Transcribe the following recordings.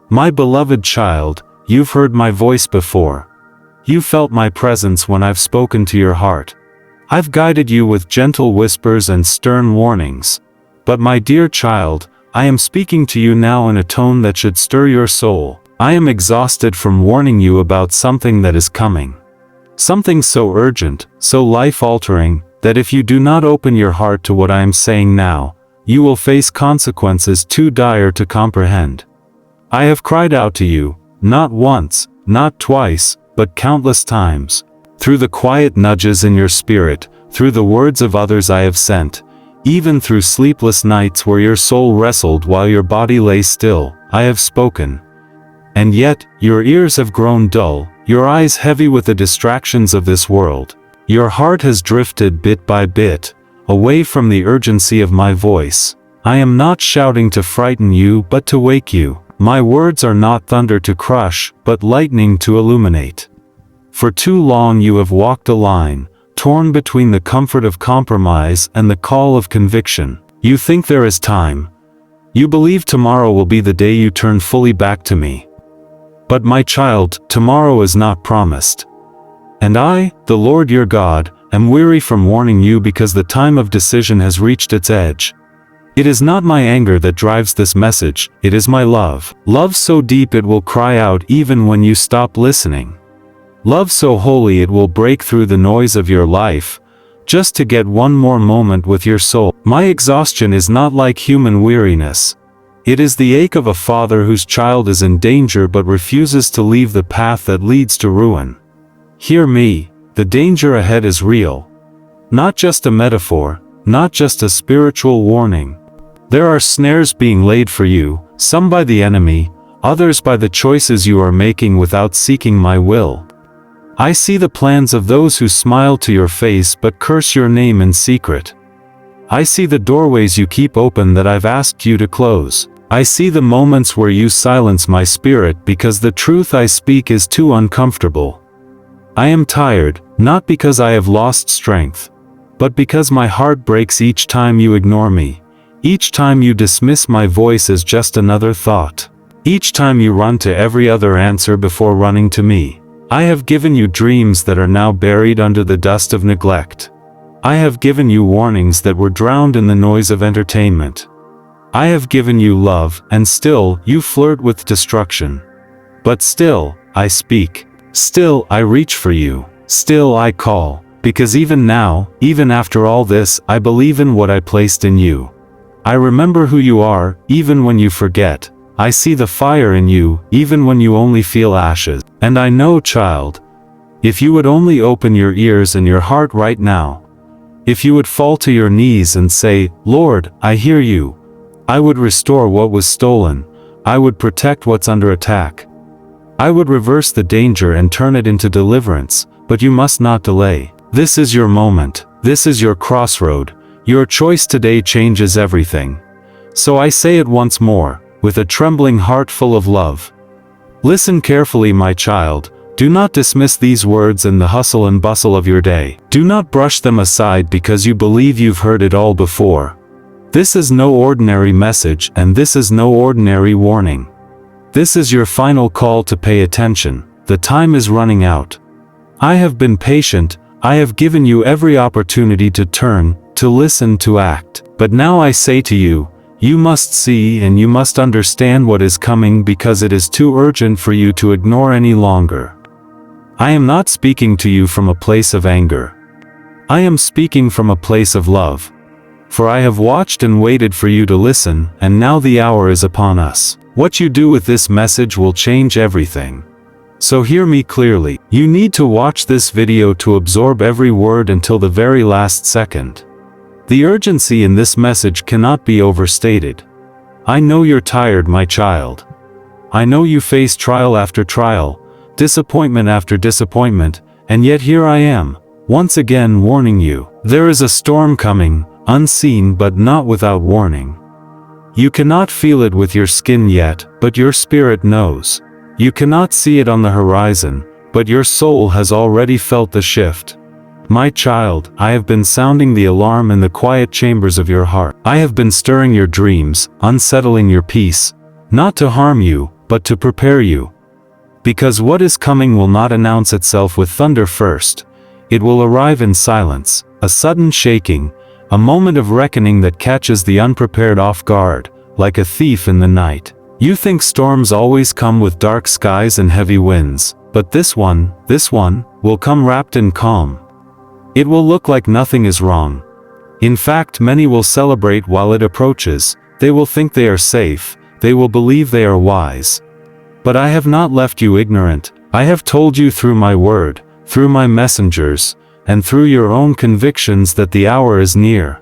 My beloved child, you've heard my voice before. You felt my presence when I've spoken to your heart. I've guided you with gentle whispers and stern warnings. But my dear child, I am speaking to you now in a tone that should stir your soul. I am exhausted from warning you about something that is coming. Something so urgent, so life-altering, that if you do not open your heart to what I am saying now, you will face consequences too dire to comprehend. I have cried out to you, not once, not twice, but countless times. Through the quiet nudges in your spirit, through the words of others I have sent, even through sleepless nights where your soul wrestled while your body lay still, I have spoken. And yet, your ears have grown dull, your eyes heavy with the distractions of this world. Your heart has drifted bit by bit, away from the urgency of my voice. I am not shouting to frighten you but to wake you. My words are not thunder to crush, but lightning to illuminate. For too long you have walked a line, torn between the comfort of compromise and the call of conviction. You think there is time. You believe tomorrow will be the day you turn fully back to me. But my child, tomorrow is not promised. And I, the Lord your God, am weary from warning you because the time of decision has reached its edge. It is not my anger that drives this message, it is my love. Love so deep it will cry out even when you stop listening. Love so holy it will break through the noise of your life, just to get one more moment with your soul. My exhaustion is not like human weariness. It is the ache of a father whose child is in danger but refuses to leave the path that leads to ruin. Hear me, the danger ahead is real. Not just a metaphor, not just a spiritual warning. There are snares being laid for you, some by the enemy, others by the choices you are making without seeking my will. I see the plans of those who smile to your face but curse your name in secret. I see the doorways you keep open that I've asked you to close. I see the moments where you silence my spirit because the truth I speak is too uncomfortable. I am tired, not because I have lost strength, but because my heart breaks each time you ignore me, each time you dismiss my voice as just another thought, each time you run to every other answer before running to me. I have given you dreams that are now buried under the dust of neglect. I have given you warnings that were drowned in the noise of entertainment. I have given you love, and still, you flirt with destruction. But still, I speak. Still, I reach for you. Still, I call. Because even now, even after all this, I believe in what I placed in you. I remember who you are, even when you forget. I see the fire in you, even when you only feel ashes. And I know, child, if you would only open your ears and your heart right now, if you would fall to your knees and say, Lord, I hear you, I would restore what was stolen, I would protect what's under attack. I would reverse the danger and turn it into deliverance, but you must not delay. This is your moment, this is your crossroad, your choice today changes everything. So I say it once more, with a trembling heart full of love. Listen carefully, my child, do not dismiss these words in the hustle and bustle of your day. Do not brush them aside because you believe you've heard it all before. This is no ordinary message, and this is no ordinary warning. This is your final call to pay attention. The time is running out. I have been patient, I have given you every opportunity to turn, to listen, to act. But now I say to you, you must see and you must understand what is coming because it is too urgent for you to ignore any longer. I am not speaking to you from a place of anger. I am speaking from a place of love. For I have watched and waited for you to listen, and now the hour is upon us. What you do with this message will change everything. So hear me clearly. You need to watch this video to absorb every word until the very last second. The urgency in this message cannot be overstated. I know you're tired, my child. I know you face trial after trial, disappointment after disappointment, and yet here I am, once again warning you. There is a storm coming, unseen but not without warning. You cannot feel it with your skin yet, but your spirit knows. You cannot see it on the horizon, but your soul has already felt the shift. My child, I have been sounding the alarm in the quiet chambers of your heart. I have been stirring your dreams, unsettling your peace, not to harm you, but to prepare you. Because what is coming will not announce itself with thunder first. It will arrive in silence, a sudden shaking, a moment of reckoning that catches the unprepared off guard, like a thief in the night. You think storms always come with dark skies and heavy winds, but this one, will come wrapped in calm. It will look like nothing is wrong. In fact, many will celebrate while it approaches. They will think they are safe, they will believe they are wise. But I have not left you ignorant. I have told you through my word, through my messengers, and through your own convictions that the hour is near.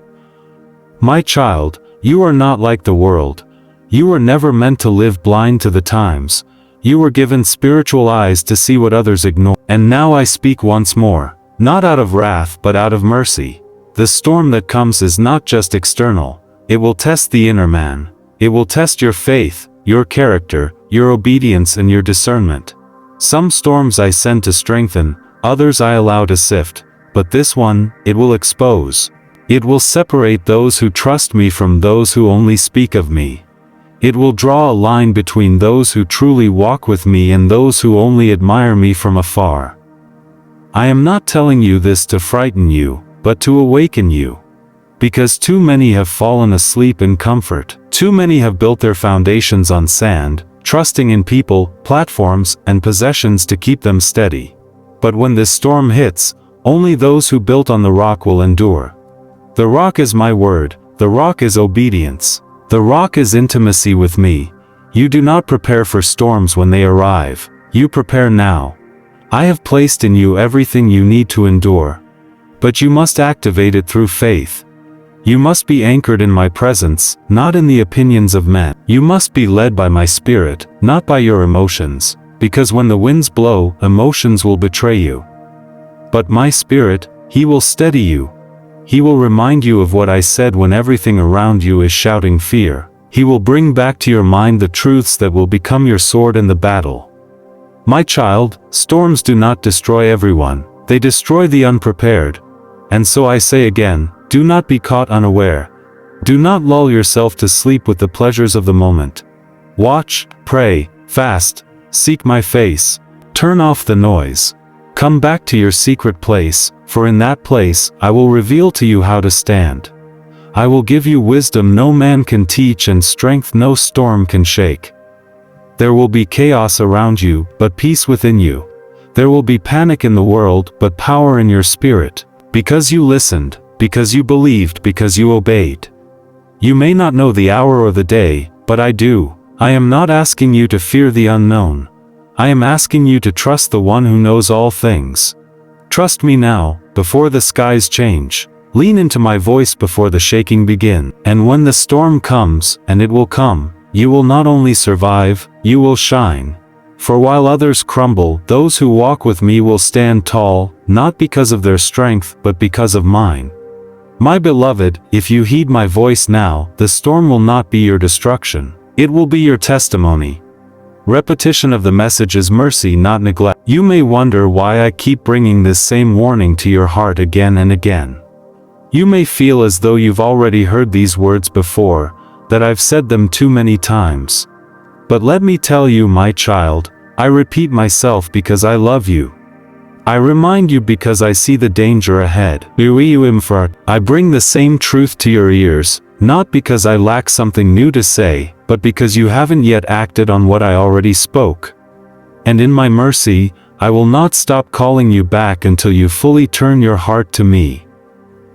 My child, you are not like the world. You were never meant to live blind to the times. You were given spiritual eyes to see what others ignore. And now I speak once more, not out of wrath but out of mercy. The storm that comes is not just external. It will test the inner man. It will test your faith, your character, your obedience and your discernment. Some storms I send to strengthen, others I allow to sift, but this one, it will expose. It will separate those who trust me from those who only speak of me. It will draw a line between those who truly walk with me and those who only admire me from afar. I am not telling you this to frighten you, but to awaken you. Because too many have fallen asleep in comfort. Too many have built their foundations on sand, trusting in people, platforms, and possessions to keep them steady. But when this storm hits, only those who built on the rock will endure. The rock is my word, the rock is obedience. The rock is intimacy with me. You do not prepare for storms when they arrive, you prepare now. I have placed in you everything you need to endure. But you must activate it through faith. You must be anchored in my presence, not in the opinions of men. You must be led by my spirit, not by your emotions, because when the winds blow, emotions will betray you. But my spirit, he will steady you. He will remind you of what I said when everything around you is shouting fear. He will bring back to your mind the truths that will become your sword in the battle. My child, storms do not destroy everyone, they destroy the unprepared. And so I say again, do not be caught unaware. Do not lull yourself to sleep with the pleasures of the moment. Watch, pray, fast, seek my face. Turn off the noise. Come back to your secret place, for in that place, I will reveal to you how to stand. I will give you wisdom no man can teach and strength no storm can shake. There will be chaos around you, but peace within you. There will be panic in the world, but power in your spirit. Because you listened, because you believed, because you obeyed. You may not know the hour or the day, but I do. I am not asking you to fear the unknown. I am asking you to trust the one who knows all things. Trust me now, before the skies change. Lean into my voice before the shaking begins. And when the storm comes, and it will come, you will not only survive, you will shine. For while others crumble, those who walk with me will stand tall, not because of their strength, but because of mine. My beloved, if you heed my voice now, the storm will not be your destruction. It will be your testimony. Repetition of the message is mercy, not neglect. You may wonder why I keep bringing this same warning to your heart again and again. You may feel as though you've already heard these words before, that I've said them too many times. But let me tell you, my child, I repeat myself because I love you. I remind you because I see the danger ahead. I bring the same truth to your ears, not because I lack something new to say, but because you haven't yet acted on what I already spoke. And in my mercy, I will not stop calling you back until you fully turn your heart to me.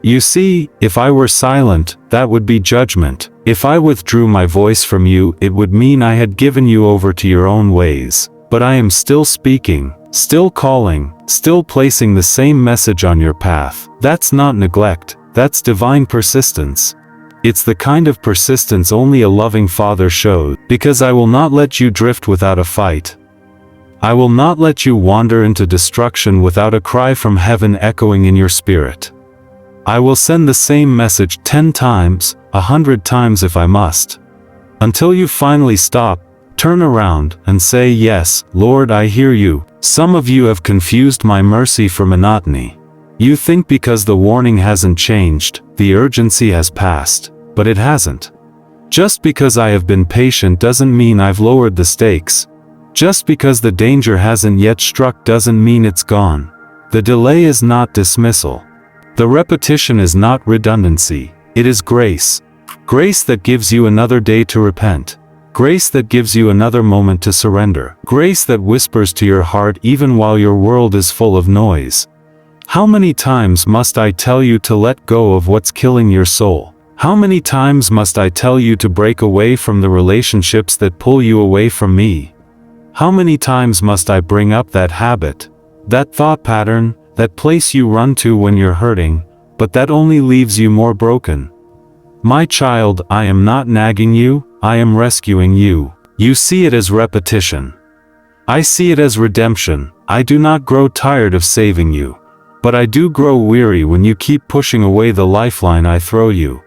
You see, if I were silent, that would be judgment. If I withdrew my voice from you, it would mean I had given you over to your own ways. But I am still speaking, still calling, still placing the same message on your path. That's not neglect, that's divine persistence. It's the kind of persistence only a loving father shows. Because I will not let you drift without a fight. I will not let you wander into destruction without a cry from heaven echoing in your spirit. I will send the same message 10 times, 100 times if I must. Until you finally stop, turn around, and say, yes, Lord, I hear you. Some of you have confused my mercy for monotony. You think because the warning hasn't changed, the urgency has passed, but it hasn't. Just because I have been patient doesn't mean I've lowered the stakes. Just because the danger hasn't yet struck doesn't mean it's gone. The delay is not dismissal. The repetition is not redundancy. It is grace. Grace that gives you another day to repent. Grace that gives you another moment to surrender. Grace that whispers to your heart even while your world is full of noise. How many times must I tell you to let go of what's killing your soul? How many times must I tell you to break away from the relationships that pull you away from me? How many times must I bring up that habit, that thought pattern, that place you run to when you're hurting, but that only leaves you more broken? My child, I am not nagging you, I am rescuing you. You see it as repetition. I see it as redemption. I do not grow tired of saving you, but I do grow weary when you keep pushing away the lifeline I throw you.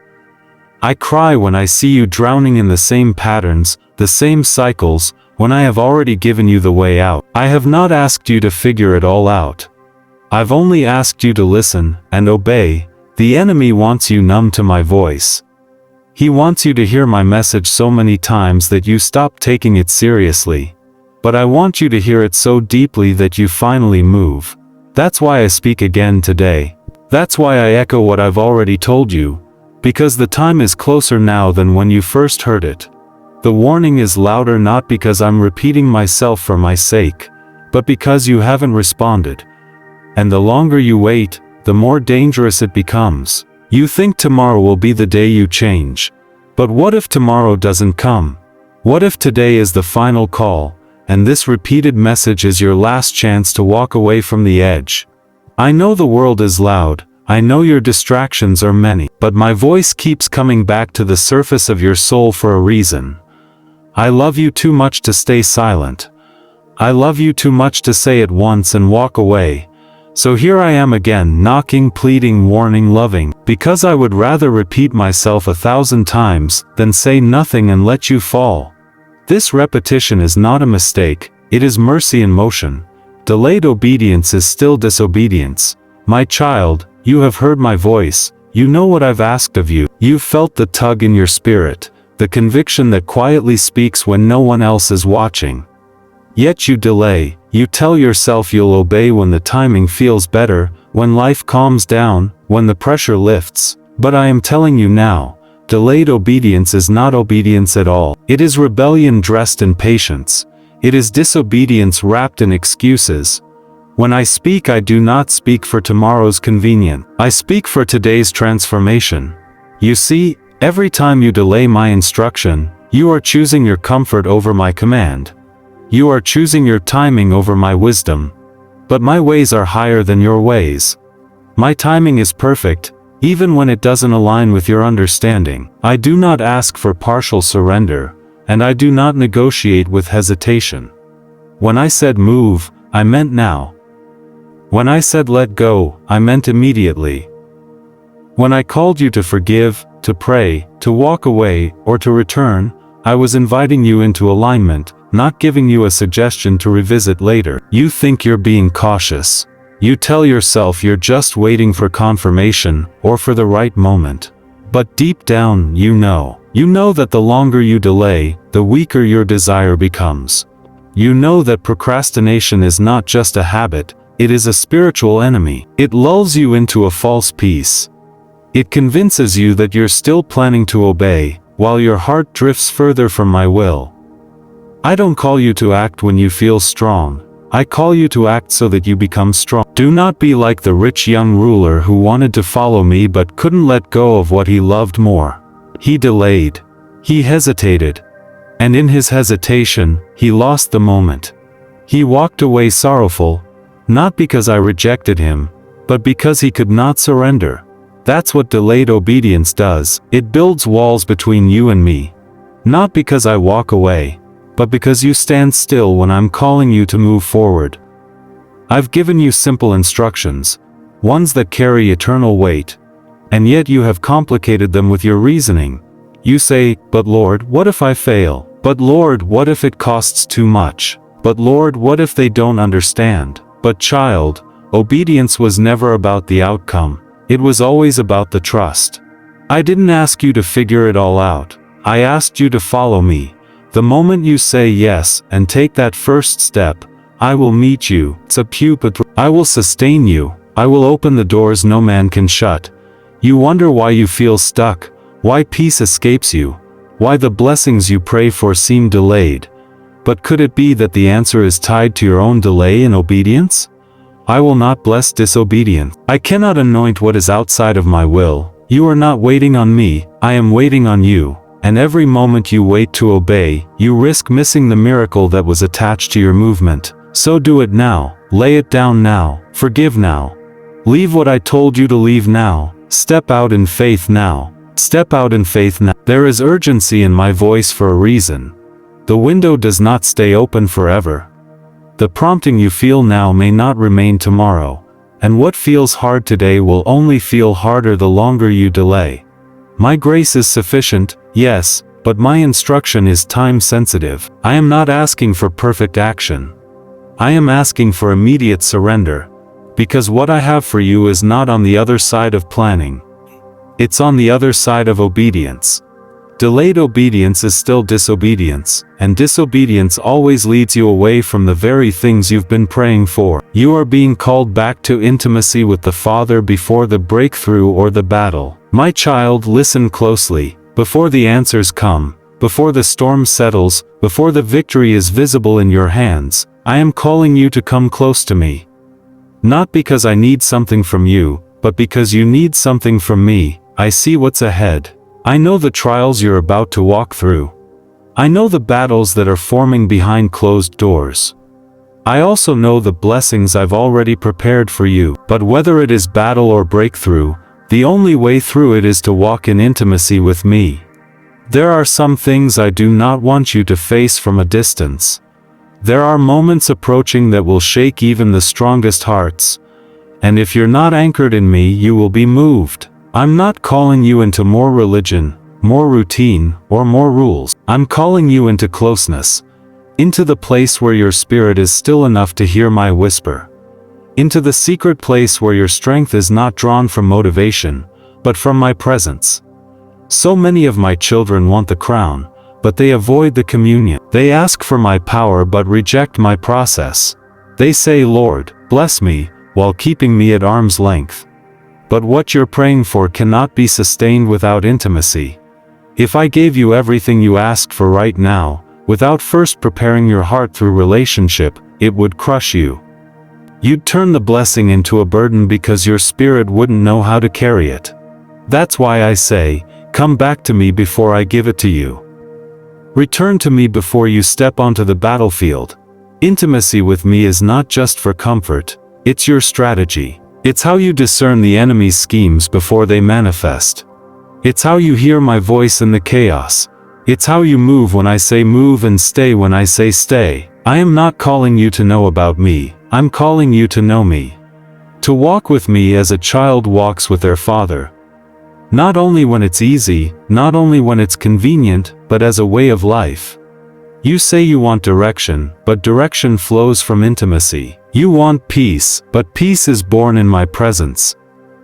I cry when I see you drowning in the same patterns, the same cycles, when I have already given you the way out. I have not asked you to figure it all out. I've only asked you to listen and obey. The enemy wants you numb to my voice. He wants you to hear my message so many times that you stop taking it seriously. But I want you to hear it so deeply that you finally move. That's why I speak again today. That's why I echo what I've already told you. Because the time is closer now than when you first heard it. The warning is louder not because I'm repeating myself for my sake, but because you haven't responded. And the longer you wait, the more dangerous it becomes. You think tomorrow will be the day you change. But what if tomorrow doesn't come? What if today is the final call, and this repeated message is your last chance to walk away from the edge? I know the world is loud, I know your distractions are many, but my voice keeps coming back to the surface of your soul for a reason. I love you too much to stay silent. I love you too much to say it once and walk away. So here I am again, knocking, pleading, warning, loving, because I would rather repeat myself 1,000 times than say nothing and let you fall. This repetition is not a mistake, it is mercy in motion. Delayed obedience is still disobedience. My child, you have heard my voice, you know what I've asked of you, you've felt the tug in your spirit. The conviction that quietly speaks when no one else is watching. Yet you delay, you tell yourself you'll obey when the timing feels better, when life calms down, when the pressure lifts. But I am telling you now, delayed obedience is not obedience at all. It is rebellion dressed in patience. It is disobedience wrapped in excuses. When I speak, I do not speak for tomorrow's convenience. I speak for today's transformation. You see, every time you delay my instruction, you are choosing your comfort over my command. You are choosing your timing over my wisdom. But my ways are higher than your ways. My timing is perfect, even when it doesn't align with your understanding. I do not ask for partial surrender, and I do not negotiate with hesitation. When I said move, I meant now. When I said let go, I meant immediately. When I called you to forgive, to pray, to walk away, or to return, I was inviting you into alignment, not giving you a suggestion to revisit later. You think you're being cautious. You tell yourself you're just waiting for confirmation, or for the right moment. But deep down, you know that the longer you delay, the weaker your desire becomes. You know that procrastination is not just a habit, it is a spiritual enemy. It lulls you into a false peace. It convinces you that you're still planning to obey, while your heart drifts further from my will. I don't call you to act when you feel strong. I call you to act so that you become strong. Do not be like the rich young ruler who wanted to follow me but couldn't let go of what he loved more. He delayed. He hesitated. And in his hesitation, he lost the moment. He walked away sorrowful, not because I rejected him, but because he could not surrender. That's what delayed obedience does. It builds walls between you and me. Not because I walk away, but because you stand still when I'm calling you to move forward. I've given you simple instructions, ones that carry eternal weight, and yet you have complicated them with your reasoning. You say, but Lord, what if I fail? But Lord, what if it costs too much? But Lord, what if they don't understand? But child, obedience was never about the outcome. It was always about the trust. I didn't ask you to figure it all out. I asked you to follow me. The moment you say yes and take that first step, I will meet you. I will sustain you. I will open the doors no man can shut. You wonder why you feel stuck, why peace escapes you, why the blessings you pray for seem delayed. But could it be that the answer is tied to your own delay in obedience? I will not bless disobedience. I cannot anoint what is outside of my will. You are not waiting on me, I am waiting on you. And every moment you wait to obey, you risk missing the miracle that was attached to your movement. So do it now, lay it down now, forgive now. Leave what I told you to leave now, step out in faith now. Step out in faith now. There is urgency in my voice for a reason. The window does not stay open forever. The prompting you feel now may not remain tomorrow, and what feels hard today will only feel harder the longer you delay. My grace is sufficient, yes, but my instruction is time-sensitive. I am not asking for perfect action. I am asking for immediate surrender, because what I have for you is not on the other side of planning. It's on the other side of obedience. Delayed obedience is still disobedience, and disobedience always leads you away from the very things you've been praying for. You are being called back to intimacy with the Father before the breakthrough or the battle. My child, listen closely. Before the answers come, before the storm settles, before the victory is visible in your hands, I am calling you to come close to me. Not because I need something from you, but because you need something from me. I see what's ahead. I know the trials you're about to walk through. I know the battles that are forming behind closed doors. I also know the blessings I've already prepared for you. But whether it is battle or breakthrough, the only way through it is to walk in intimacy with me. There are some things I do not want you to face from a distance. There are moments approaching that will shake even the strongest hearts. And if you're not anchored in me, you will be moved. I'm not calling you into more religion, more routine, or more rules. I'm calling you into closeness. Into the place where your spirit is still enough to hear my whisper. Into the secret place where your strength is not drawn from motivation, but from my presence. So many of my children want the crown, but they avoid the communion. They ask for my power but reject my process. They say, Lord, bless me, while keeping me at arm's length. But what you're praying for cannot be sustained without intimacy. If I gave you everything you asked for right now, without first preparing your heart through relationship, it would crush you. You'd turn the blessing into a burden because your spirit wouldn't know how to carry it. That's why I say, come back to me before I give it to you. Return to me before you step onto the battlefield. Intimacy with me is not just for comfort, it's your strategy. It's how you discern the enemy's schemes before they manifest. It's how you hear my voice in the chaos. It's how you move when I say move and stay when I say stay. I am not calling you to know about me, I'm calling you to know me. To walk with me as a child walks with their father. Not only when it's easy, not only when it's convenient, but as a way of life. You say you want direction, but direction flows from intimacy. You want peace, but peace is born in my presence.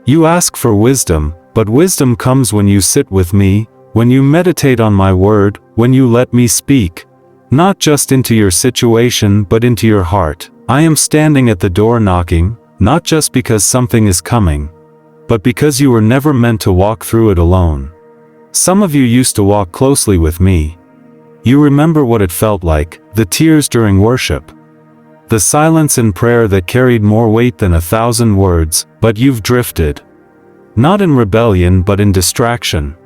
You ask for wisdom, but wisdom comes when you sit with me, when you meditate on my word, when you let me speak. Not just into your situation but into your heart. I am standing at the door knocking, not just because something is coming, but because you were never meant to walk through it alone. Some of you used to walk closely with me. You remember what it felt like, the tears during worship. The silence in prayer that carried more weight than 1,000 words, but you've drifted. Not in rebellion but in distraction.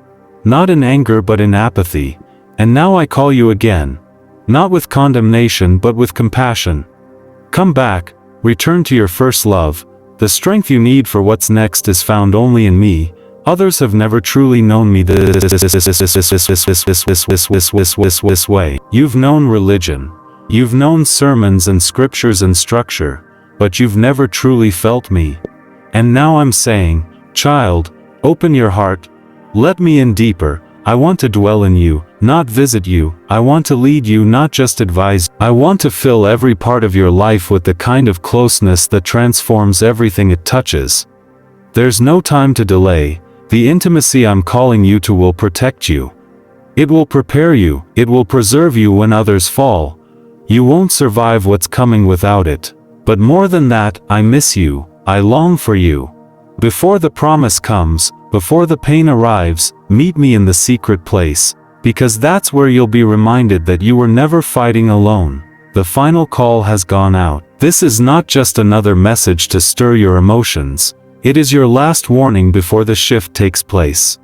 Not in anger but in apathy. And now I call you again. Not with condemnation but with compassion. Come back, return to your first love. The strength you need for what's next is found only in me. Others have never truly known me this way. You've known religion. You've known sermons and scriptures and structure, but you've never truly felt me. And now I'm saying, child, open your heart. Let me in deeper. I want to dwell in you, not visit you. I want to lead you, not just advise. I want to fill every part of your life with the kind of closeness that transforms everything it touches. There's no time to delay. The intimacy I'm calling you to will protect you. It will prepare you, it will preserve you when others fall. You won't survive what's coming without it. But more than that, I miss you, I long for you. Before the promise comes, before the pain arrives, meet me in the secret place, because that's where you'll be reminded that you were never fighting alone. The final call has gone out. This is not just another message to stir your emotions. It is your last warning before the shift takes place.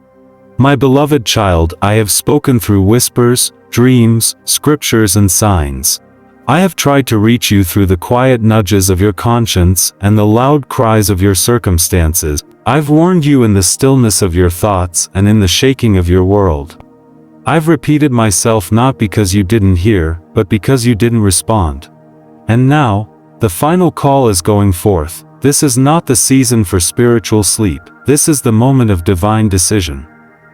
My beloved child, I have spoken through whispers, dreams, scriptures and signs. I have tried to reach you through the quiet nudges of your conscience and the loud cries of your circumstances. I've warned you in the stillness of your thoughts and in the shaking of your world. I've repeated myself not because you didn't hear, but because you didn't respond. And now, the final call is going forth. This is not the season for spiritual sleep. This is the moment of divine decision.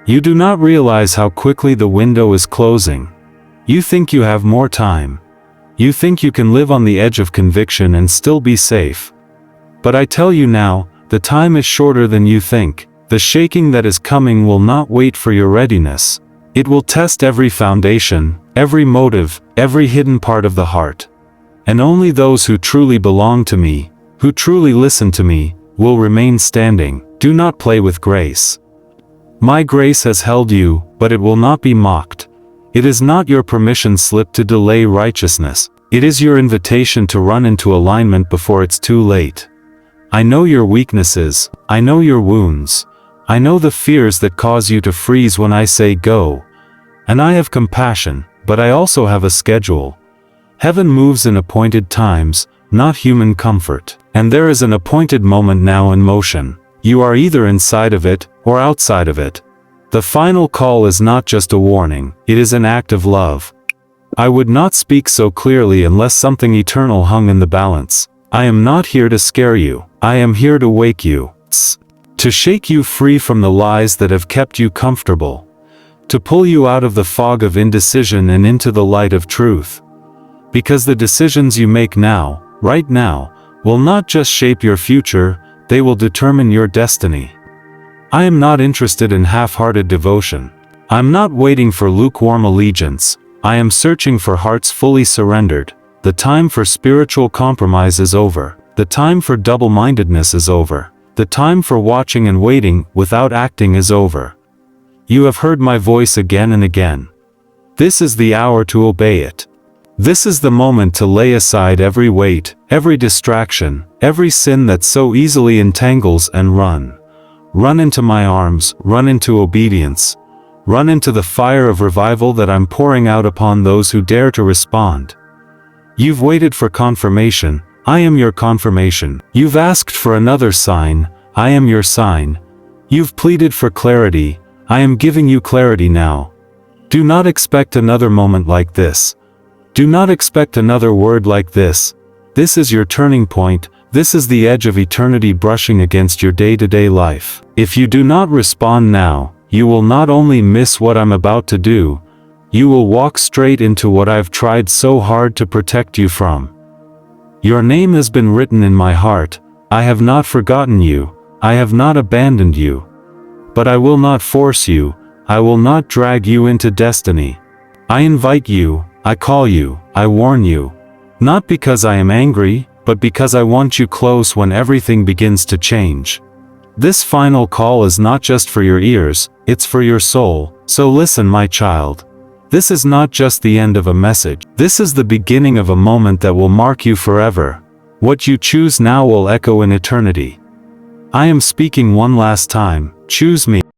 You do not realize how quickly the window is closing. You think you have more time. You think you can live on the edge of conviction and still be safe. But I tell you now, the time is shorter than you think. The shaking that is coming will not wait for your readiness. It will test every foundation, every motive, every hidden part of the heart. And only those who truly belong to me, who truly listen to me, will remain standing. Do not play with grace. My grace has held you, but it will not be mocked. It is not your permission slip to delay righteousness. It is your invitation to run into alignment before it's too late. I know your weaknesses. I know your wounds. I know the fears that cause you to freeze when I say go. And I have compassion, but I also have a schedule. Heaven moves in appointed times, not human comfort. And there is an appointed moment now in motion. You are either inside of it, or outside of it. The final call is not just a warning, it is an act of love. I would not speak so clearly unless something eternal hung in the balance. I am not here to scare you. I am here to wake you. To shake you free from the lies that have kept you comfortable. To pull you out of the fog of indecision and into the light of truth. Because the decisions you make now, right now, will not just shape your future, they will determine your destiny. I am not interested in half-hearted devotion. I'm not waiting for lukewarm allegiance. I am searching for hearts fully surrendered. The time for spiritual compromise is over. The time for double-mindedness is over. The time for watching and waiting without acting is over. You have heard my voice again and again. This is the hour to obey it. This is the moment to lay aside every weight, every distraction, every sin that so easily entangles and run. Run into my arms, run into obedience. Run into the fire of revival that I'm pouring out upon those who dare to respond. You've waited for confirmation, I am your confirmation. You've asked for another sign, I am your sign. You've pleaded for clarity, I am giving you clarity now. Do not expect another moment like this. Do not expect another word like this. This is your turning point. This is the edge of eternity brushing against your day-to-day life. If you do not respond now, you will not only miss what I'm about to do, you will walk straight into what I've tried so hard to protect you from. Your name has been written in my heart. I have not forgotten you. I have not abandoned you. But I will not force you. I will not drag you into destiny. I invite you. I call you, I warn you. Not because I am angry, but because I want you close when everything begins to change. This final call is not just for your ears, it's for your soul. So listen, my child. This is not just the end of a message. This is the beginning of a moment that will mark you forever. What you choose now will echo in eternity. I am speaking one last time. Choose me.